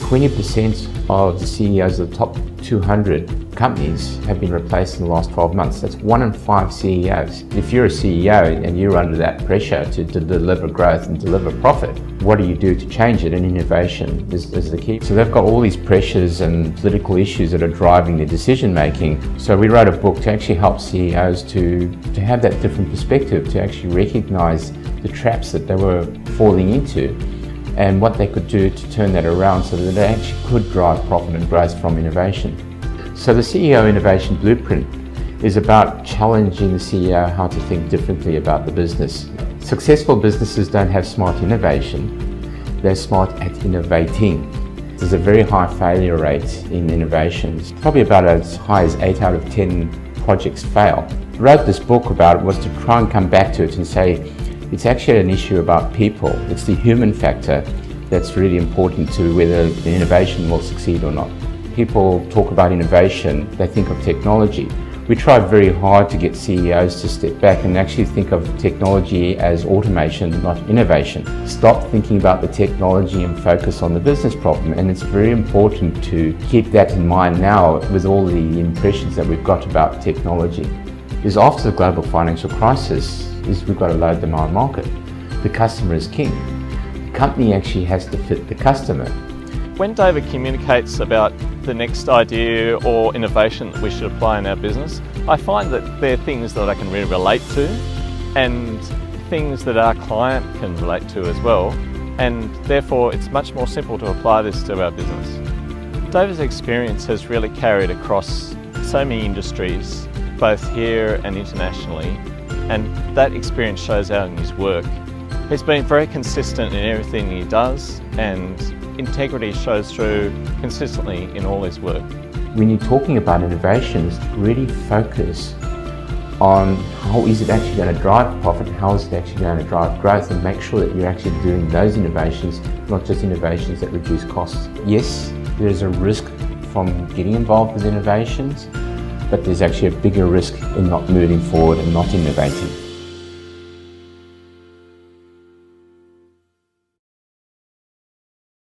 20% of the CEOs of the top 200 companies have been replaced in the last 12 months. That's 1 in 5 CEOs. If you're a CEO and you're under that pressure to deliver growth and deliver profit, what do you do to change it? And innovation is the key. So they've got all these pressures and political issues that are driving their decision making. So we wrote a book to actually help CEOs to have that different perspective, to actually recognize the traps that they were falling into and what they could do to turn that around so that they actually could drive profit and growth from innovation. So the CEO Innovation Blueprint is about challenging the CEO how to think differently about the business. Successful businesses don't have smart innovation, they're smart at innovating. There's a very high failure rate in innovations, probably about as high as 8 out of 10 projects fail. I wrote this book about it was to try and come back to it and say it's actually an issue about people. It's the human factor that's really important to whether the innovation will succeed or not. People talk about innovation, they think of technology. We try very hard to get CEOs to step back and actually think of technology as automation, not innovation. Stop thinking about the technology and focus on the business problem. And it's very important to keep that in mind now with all the impressions that we've got about technology. Because after the global financial crisis, we've got to load the demand market. The customer is king. The company actually has to fit the customer. When David communicates about the next idea or innovation that we should apply in our business, I find that they're things that I can really relate to and things that our client can relate to as well, and therefore it's much more simple to apply this to our business. David's experience has really carried across so many industries, both here and internationally, and that experience shows out in his work. He's been very consistent in everything he does, and integrity shows through consistently in all his work. When you're talking about innovations, really focus on how is it actually going to drive profit, how is it actually going to drive growth, and make sure that you're actually doing those innovations, not just innovations that reduce costs. Yes, there's a risk from getting involved with innovations, but there's actually a bigger risk in not moving forward and not innovating.